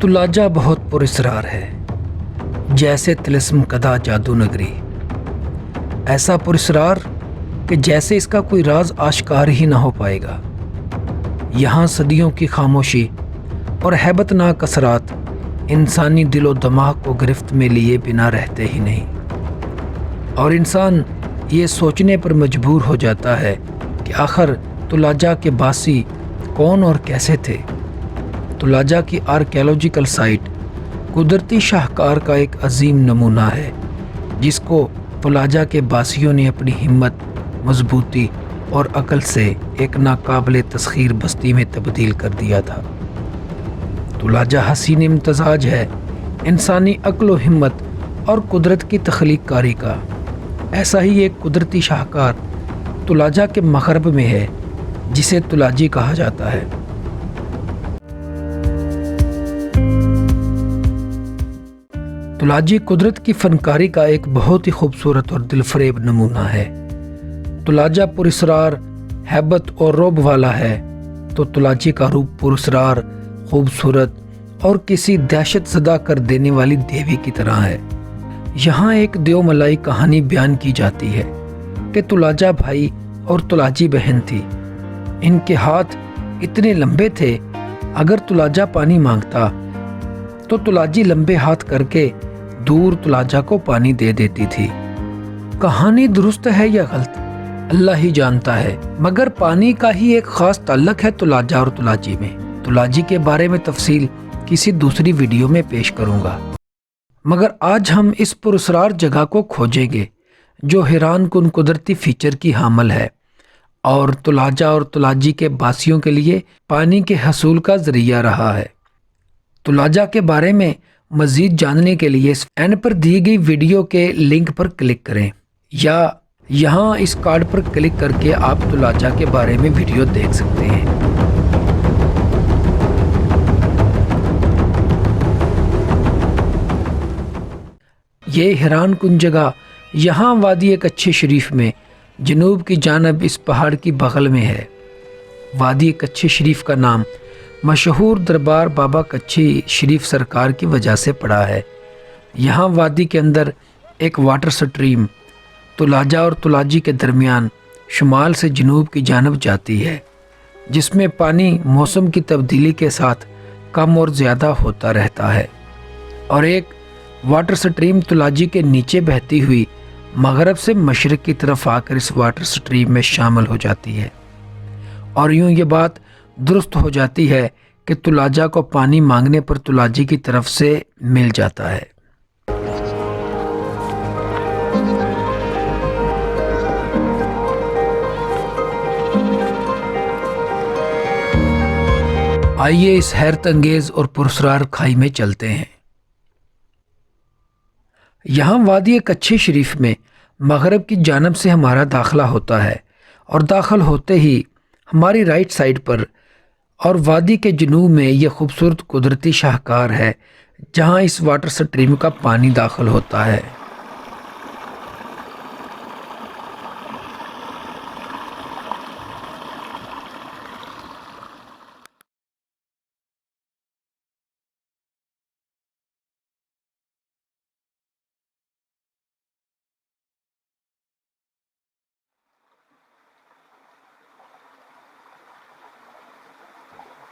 तुलाजा बहुत पुरस्रार है, जैसे तिलिस्म कदा जादू नगरी। ऐसा पुरस्रार कि जैसे इसका कोई राज आश्कार ही ना हो पाएगा। यहाँ सदियों की खामोशी और हैबतनाक असरात इंसानी दिलो दिमाग को गिरफ्त में लिए बिना रहते ही नहीं, और इंसान ये सोचने पर मजबूर हो जाता है कि आखिर तुलाजा के बासी कौन और कैसे थे। तुलाजा की आर्कियोलॉजिकल साइट कुदरती शाहकार का एक अजीम नमूना है, जिसको तुलाजा के बासियों ने अपनी हिम्मत, मजबूती और अकल से एक नाकाबिले तस्खीर बस्ती में तब्दील कर दिया था। तुलाजा हसीन इम्तजाज है इंसानी अक्ल व हिम्मत और कुदरत की तख्लीक कारी का। ऐसा ही एक कुदरती शाहकार तुलाजा के मगरब में है, जिसे तुलाजी कहा जाता है। तुलाजी कुदरत की फनकारी का एक बहुत ही खूबसूरत और दिलफरेब नमूना है। तुलाजा पुरस्रार, हैबत और रौब वाला है, तो तुलाजी का रूप पुरस्रार, खूबसूरत और किसी दहशत ज़दा कर देने वाली देवी की तरह है। यहाँ एक देवमलाई कहानी बयान की जाती है कि तुलाजा भाई और तुलाजी बहन थी। इनके हाथ इतने लंबे थे, अगर तुलाजा पानी मांगता तो तुलाजी लंबे हाथ करके दूर तुलाजा को पानी दे देती थी। कहानी दुरुस्त है या गलत, अल्लाह ही जानता है, मगर पानी का ही एक खास ताल्लुक है तुलाजा और तुलाजी में। तुलाजी के बारे में तफसील किसी दूसरी वीडियो में पेश करूंगा, मगर आज हम इस पुरस्रार जगह को खोजेंगे जो हैरान कुन कुदरती फीचर की हामिल है और तुलाजा और तुलाजी के बासियों के लिए पानी के हसूल का जरिया रहा है। तुलाजा के बारे में मजीद जानने के लिए एंड पर दी गई वीडियो के लिंक पर क्लिक करें, या यहाँ इस कार्ड पर क्लिक करके आप तुलाजा के बारे में वीडियो देख सकते हैं। ये हैरान कुन जगह यहाँ वादी कच्छी शरीफ में जनूब की जानब इस पहाड़ की बगल में है। वादी कच्छी शरीफ का नाम मशहूर दरबार बाबा कच्छी शरीफ सरकार की वजह से पड़ा है। यहाँ वादी के अंदर एक वाटर स्ट्रीम तुलाजा और तुलाजी के दरमियान शुमाल से जनूब की जानब जाती है, जिसमें पानी मौसम की तब्दीली के साथ कम और ज़्यादा होता रहता है, और एक वाटर स्ट्रीम तुलाजी के नीचे बहती हुई मगरब से मशरक़ की तरफ आकर इस वाटर स्ट्रीम में शामिल हो जाती है। और यूँ ये बात दुरुस्त हो जाती है कि तुलाजा को पानी मांगने पर तुलाजी की तरफ से मिल जाता है। आइए इस हैरत अंगेज और पुरस्रार खाई में चलते हैं। यहाँ वादी कच्छी शरीफ में मगरब की जानब से हमारा दाखिला होता है, और दाखिल होते ही हमारी राइट साइड पर और वादी के जनूब में यह खूबसूरत कुदरती शाहकार है, जहाँ इस वाटर स्ट्रीम का पानी दाखिल होता है।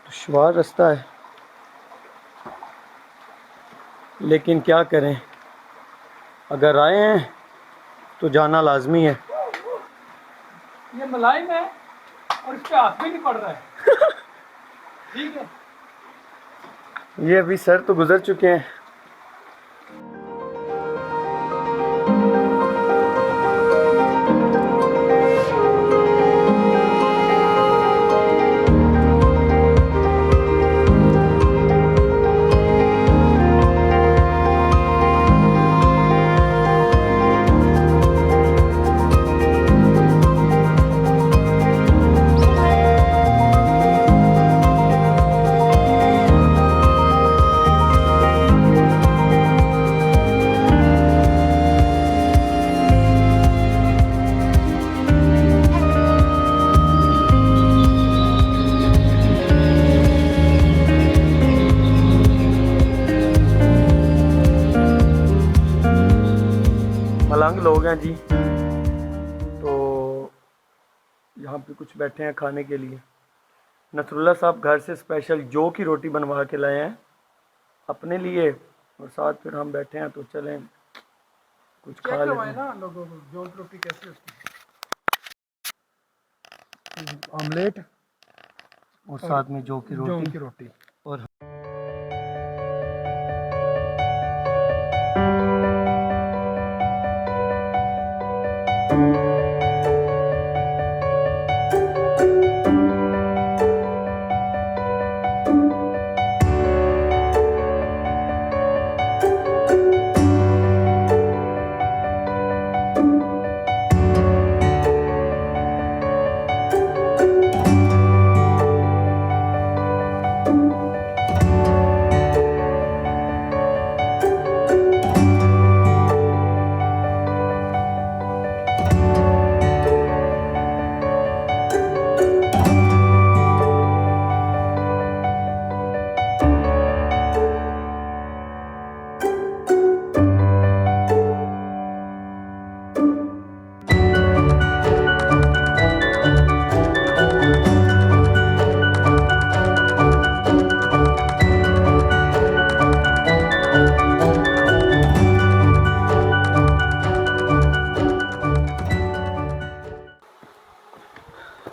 दुश्वार रास्ता है, लेकिन क्या करें, अगर आए हैं तो जाना लाजमी है। ये मलाई में और इस पे हाथ भी नहीं पड़ रहा है। ठीक है, ये अभी सर तो गुजर चुके हैं। लोग हैं जी। तो यहाँ पे कुछ बैठे हैं खाने के लिए। नसरुल्लाह साहब घर से स्पेशल जौ की रोटी बनवा के लाए हैं अपने लिए, और साथ फिर हम बैठे हैं। तो चलें कुछ खा लेते हैं। ना लोगों को जौ की रोटी कैसे होती है? ऑमलेट और साथ में जौ की जौ रोटी। की रोटी। और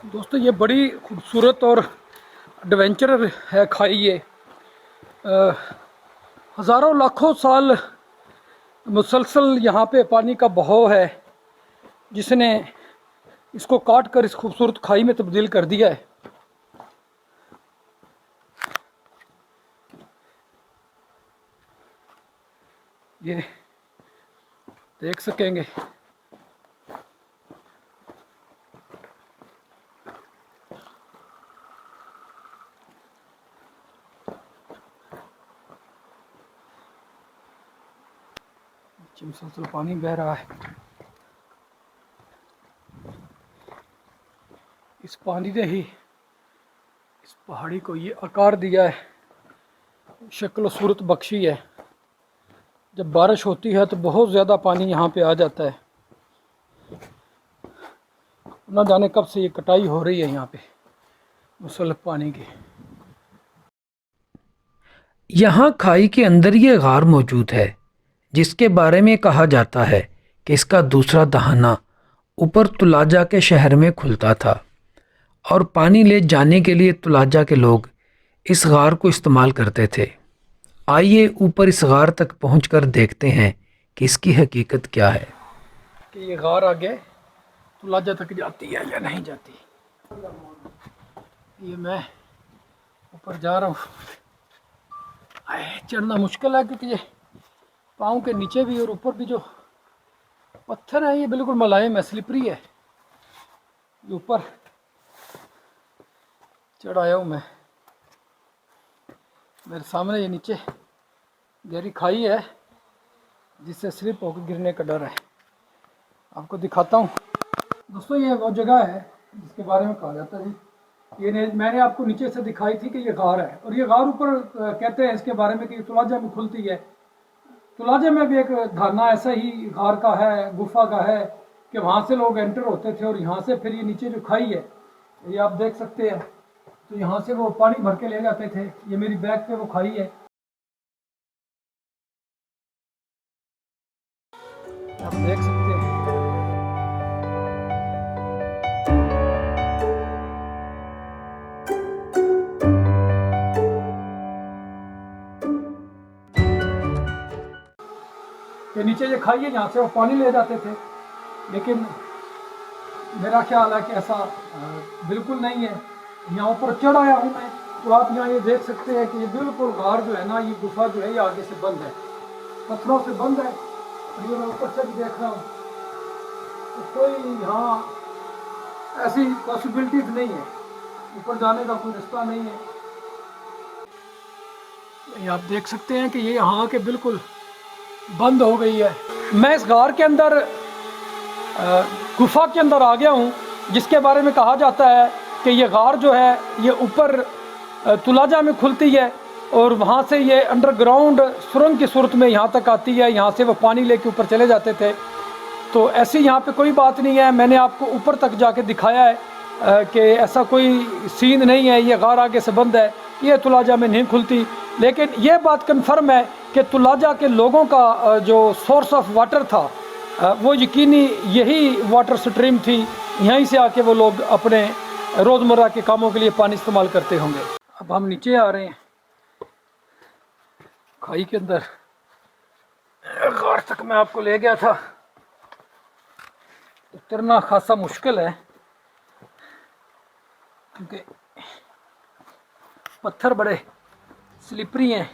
दोस्तों ये बड़ी खूबसूरत और एडवेंचर है खाई ये। हज़ारों लाखों साल मुसलसल यहाँ पे पानी का बहाव है जिसने इसको काट कर इस खूबसूरत खाई में तब्दील कर दिया है। ये देख सकेंगे मुसलसल पानी बह रहा है। इस पानी ने ही इस पहाड़ी को ये आकार दिया है, शक्ल और सूरत बख्शी है। जब बारिश होती है तो बहुत ज़्यादा पानी यहाँ पे आ जाता है। ना जाने कब से ये कटाई हो रही है यहाँ पे मुसल्लफ पानी की। यहाँ खाई के अंदर ये गार मौजूद है जिसके बारे में कहा जाता है कि इसका दूसरा दहाना ऊपर तुलाजा के शहर में खुलता था और पानी ले जाने के लिए तुलाजा के लोग इस गार को इस्तेमाल करते थे। आइए ऊपर इस गार तक पहुंचकर देखते हैं कि इसकी हकीकत क्या है। कि ये गार आगे तुलाजा तक जाती है या नहीं जाती। ये मैं ऊपर जा रहा हूँ। चढ़ना मुश्किल है क्योंकि ये पाँव के नीचे भी और ऊपर भी जो पत्थर है ये बिल्कुल मुलायम है, स्लिपरी है। ये ऊपर चढ़ आया हूँ मैं। मेरे सामने ये नीचे गहरी खाई है जिससे स्लिप होकर गिरने का डर है। आपको दिखाता हूँ दोस्तों। ये वो जगह है जिसके बारे में कहा जाता है जी। ये मैंने आपको नीचे से दिखाई थी कि ये गार है, और ये गार ऊपर कहते हैं इसके बारे में कि तुलाजा में खुलती है। तुलाजा में भी एक धारणा ऐसा ही गार का है, गुफा का है कि वहाँ से लोग एंटर होते थे और यहाँ से फिर ये नीचे जो खाई है ये आप देख सकते हैं। तो यहाँ से वो पानी भर के ले जाते थे। ये मेरी बैग पे वो खाई है, आप देख सकते हैं। ये नीचे ये खाई है, यहाँ से वो पानी ले जाते थे, लेकिन मेरा ख्याल है कि ऐसा बिल्कुल नहीं है। यहाँ ऊपर चढ़ आया हूँ मैं, तो आप यहाँ ये देख सकते हैं कि ये बिल्कुल गार जो है ना, ये गुफा जो है ये आगे से बंद है, पत्थरों से बंद है। और ये मैं ऊपर से भी देख रहा हूँ, तो कोई यहाँ ऐसी पॉसिबिलिटीज नहीं है, ऊपर जाने का कोई रास्ता नहीं है। ये आप देख सकते हैं कि ये यहाँ के बिल्कुल बंद हो गई है। मैं इस गार के अंदर गुफा के अंदर आ गया हूँ, जिसके बारे में कहा जाता है कि ये गार जो है ये ऊपर तुलाजा में खुलती है और वहाँ से ये अंडरग्राउंड सुरंग की सूरत में यहाँ तक आती है। यहाँ से वो पानी लेके ऊपर चले जाते थे। तो ऐसी यहाँ पे कोई बात नहीं है। मैंने आपको ऊपर तक जाके दिखाया है कि ऐसा कोई सीन नहीं है, ये गार आगे से बंद है, ये तुलाजा में नहीं खुलती। लेकिन ये बात कन्फर्म है कि तुलाजा के लोगों का जो सोर्स ऑफ वाटर था वो यकीनी यही वाटर स्ट्रीम थी, यहीं से आके वो लोग अपने रोज़मर्रा के कामों के लिए पानी इस्तेमाल करते होंगे। अब हम नीचे आ रहे हैं खाई के अंदर। गार तक मैं आपको ले गया था, उतरना खासा मुश्किल है क्योंकि पत्थर बड़े स्लिपरी हैं।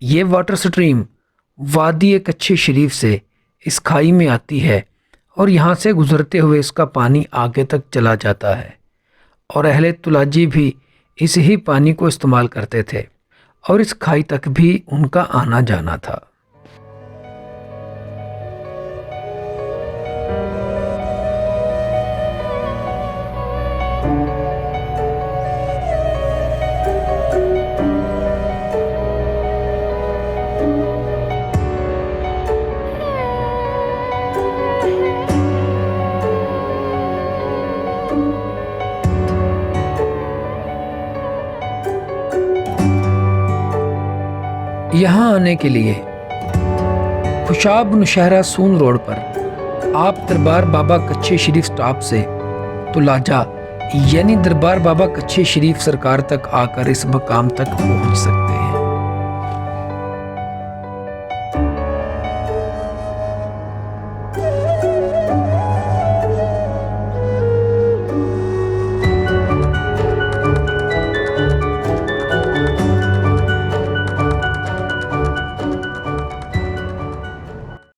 ये वाटर स्ट्रीम वादी कच्चे शरीफ से इस खाई में आती है और यहाँ से गुज़रते हुए इसका पानी आगे तक चला जाता है। और अहले तुलाजी भी इस ही पानी को इस्तेमाल करते थे और इस खाई तक भी उनका आना जाना था। यहाँ आने के लिए खुशाब नौशहरा सून रोड पर आप दरबार बाबा कच्चे शरीफ स्टॉप से तुलाजा यानी दरबार बाबा कच्चे शरीफ सरकार तक आकर इस मकाम तक पहुँच सकते हैं।